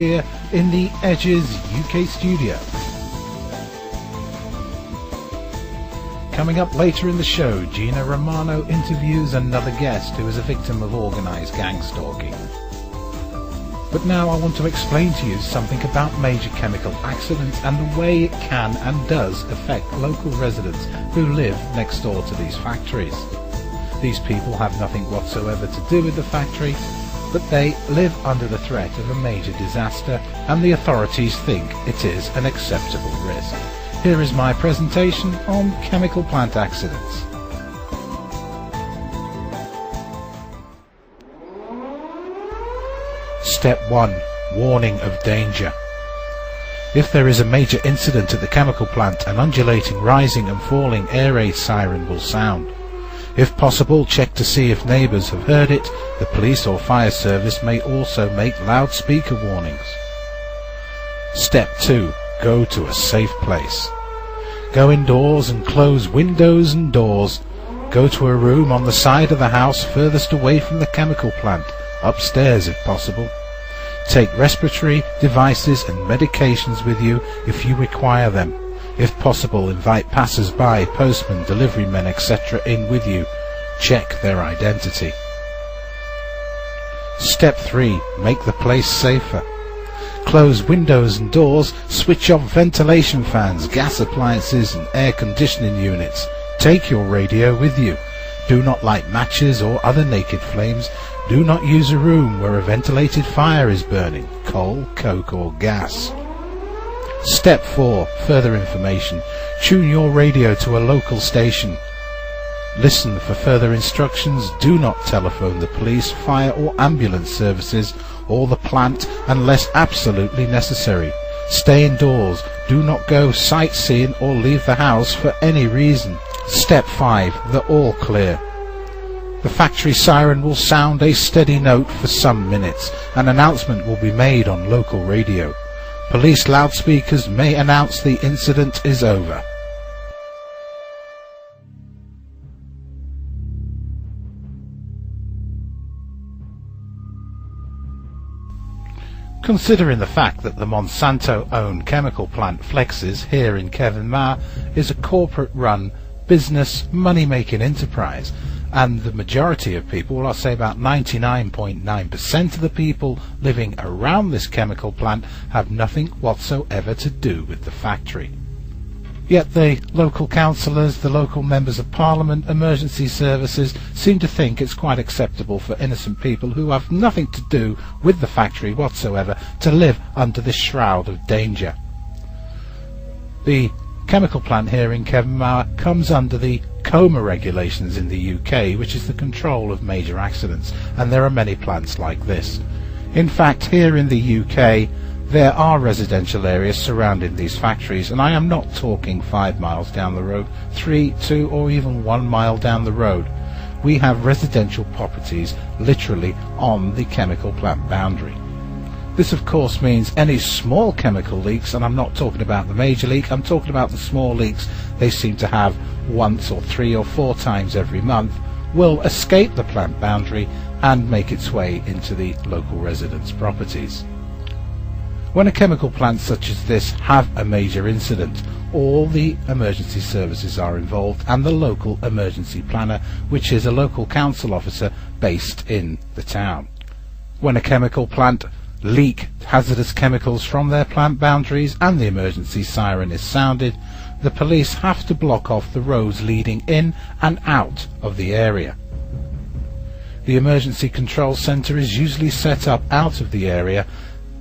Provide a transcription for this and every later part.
here in the Edges UK studio. Coming up later in the show, Gina Romano interviews another guest who is a victim of organised gang stalking. But now I want to explain to you something about major chemical accidents and the way it can and does affect local residents who live next door to these factories. These people have nothing whatsoever to do with the factory, but they live under the threat of a major disaster, and the authorities think it is an acceptable risk. Here is my presentation on chemical plant accidents. Step 1. Warning of danger. If there is a major incident at the chemical plant, an undulating, rising and falling air raid siren will sound. If possible, check to see if neighbours have heard it. The police or fire service may also make loudspeaker warnings. Step 2. Go to a safe place. Go indoors and close windows and doors. Go to a room on the side of the house furthest away from the chemical plant, upstairs if possible. Take respiratory devices and medications with you if you require them. If possible, invite passers-by, postmen, delivery men, etc. in with you. Check their identity. Step 3. Make the place safer. Close windows and doors, switch off ventilation fans, gas appliances and air conditioning units. Take your radio with you. Do not light matches or other naked flames. Do not use a room where a ventilated fire is burning, coal, coke or gas. Step 4. Further information. Tune your radio to a local station. Listen for further instructions. Do not telephone the police, fire or ambulance services or the plant unless absolutely necessary. Stay indoors. Do not go sightseeing or leave the house for any reason. Step 5. The all clear. The factory siren will sound a steady note for some minutes. An announcement will be made on local radio. Police loudspeakers may announce the incident is over. Considering the fact that the Monsanto-owned chemical plant Flexes here in Kevin is a corporate-run business money-making enterprise, and the majority of people, well, I'll say about 99.9% of the people living around this chemical plant have nothing whatsoever to do with the factory. Yet the local councillors, the local members of parliament, emergency services seem to think it's quite acceptable for innocent people who have nothing to do with the factory whatsoever to live under this shroud of danger. The chemical plant here in Kevin comes under the COMA regulations in the UK, which is the control of major accidents, and there are many plants like this. In fact, here in the UK there are residential areas surrounding these factories, and I am not talking 5 miles down the road, 3, 2 or even 1 mile down the road. We have residential properties literally on the chemical plant boundary. This of course means any small chemical leaks, and I'm not talking about the major leak, I'm talking about the small leaks they seem to have once or 3 or 4 times every month, will escape the plant boundary and make its way into the local residents' properties. When a chemical plant such as this have a major incident, all the emergency services are involved and the local emergency planner, which is a local council officer based in the town. When a chemical plant leak hazardous chemicals from their plant boundaries and the emergency siren is sounded, the police have to block off the roads leading in and out of the area. The emergency control centre is usually set up out of the area,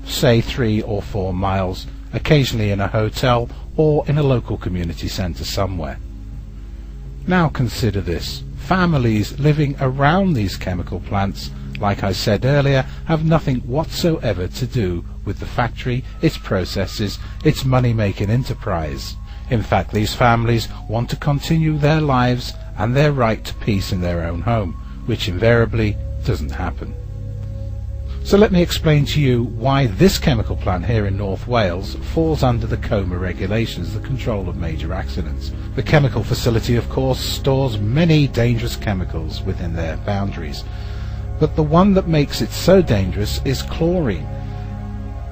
say 3 or 4 miles, occasionally in a hotel or in a local community centre somewhere. Now consider this. Families living around these chemical plants, like I said earlier, have nothing whatsoever to do with the factory, its processes, its money-making enterprise. In fact, these families want to continue their lives and their right to peace in their own home, which invariably doesn't happen. So let me explain to you why this chemical plant here in North Wales falls under the COMA regulations, the control of major accidents. The chemical facility, of course, stores many dangerous chemicals within their boundaries, but the one that makes it so dangerous is chlorine.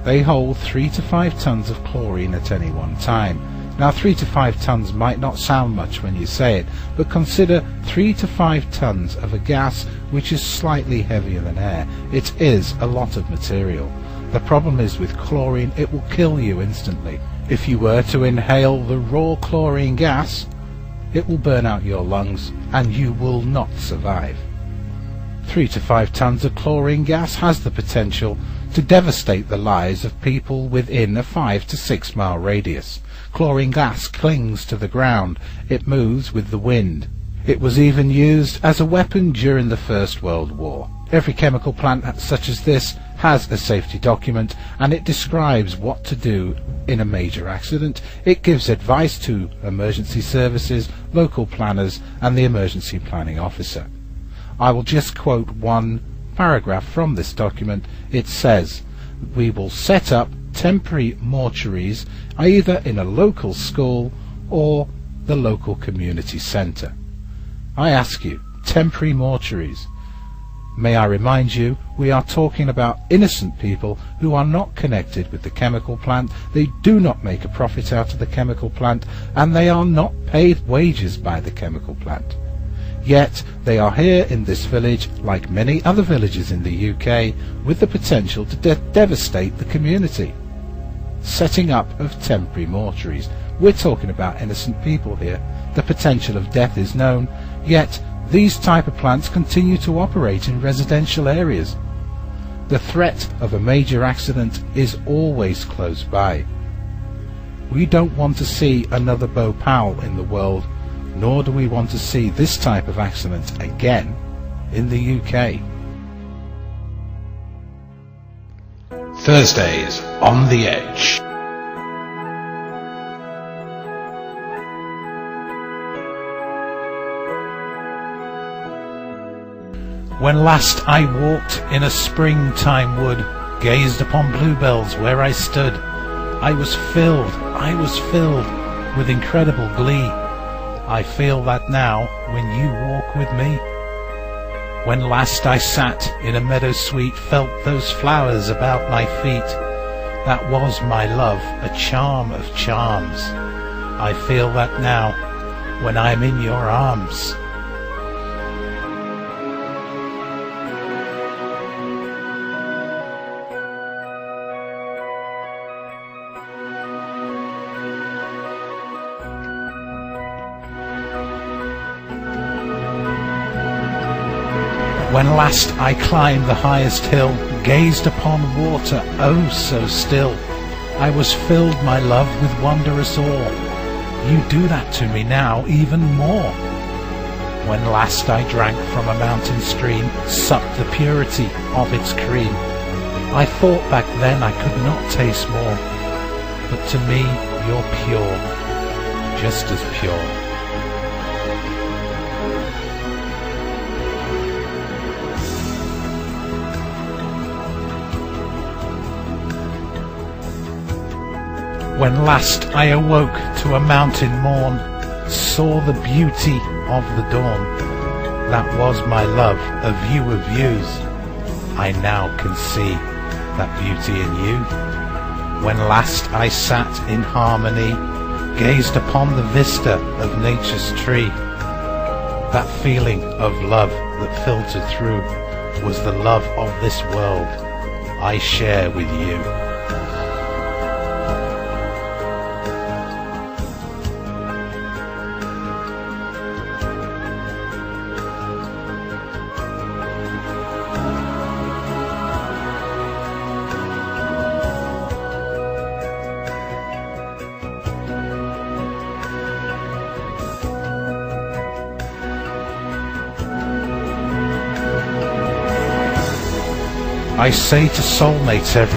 They hold 3 to 5 tons of chlorine at any one time. Now 3 to 5 tons might not sound much when you say it, but consider 3 to 5 tons of a gas which is slightly heavier than air. It is a lot of material. The problem is with chlorine, it will kill you instantly. If you were to inhale the raw chlorine gas, it will burn out your lungs and you will not survive. 3 to 5 tons of chlorine gas has the potential to devastate the lives of people within a 5 to 6 mile radius. Chlorine gas clings to the ground. It moves with the wind. It was even used as a weapon during the First World War. Every chemical plant such as this has a safety document, and it describes what to do in a major accident. It gives advice to emergency services, local planners, and the emergency planning officer. I will just quote one paragraph from this document. It says, "We will set up temporary mortuaries either in a local school or the local community centre." I ask you, temporary mortuaries. May I remind you, we are talking about innocent people who are not connected with the chemical plant. They do not make a profit out of the chemical plant, and they are not paid wages by the chemical plant. Yet they are here in this village, like many other villages in the UK, with the potential to devastate the community. Setting up of temporary mortuaries. We're talking about innocent people here. The potential of death is known, yet these type of plants continue to operate in residential areas. The threat of a major accident is always close by. We don't want to see another Bhopal in the world, nor do we want to see this type of accident again in the UK. Thursdays on the Edge. When last I walked in a springtime wood, gazed upon bluebells where I stood, I was filled with incredible glee. I feel that now when you walk with me. When last I sat in a meadow sweet, felt those flowers about my feet, that was my love, a charm of charms. I feel that now when I'm in your arms. When last I climbed the highest hill, gazed upon water, oh so still, I was filled, my love, with wondrous awe. You do that to me now even more. When last I drank from a mountain stream, sucked the purity of its cream, I thought back then I could not taste more, but to me you're pure, just as pure. When last I awoke to a mountain morn, saw the beauty of the dawn, that was my love, a view of views. I now can see that beauty in you. When last I sat in harmony, gazed upon the vista of nature's tree, that feeling of love that filtered through was the love of this world I share with you. I say to soulmates every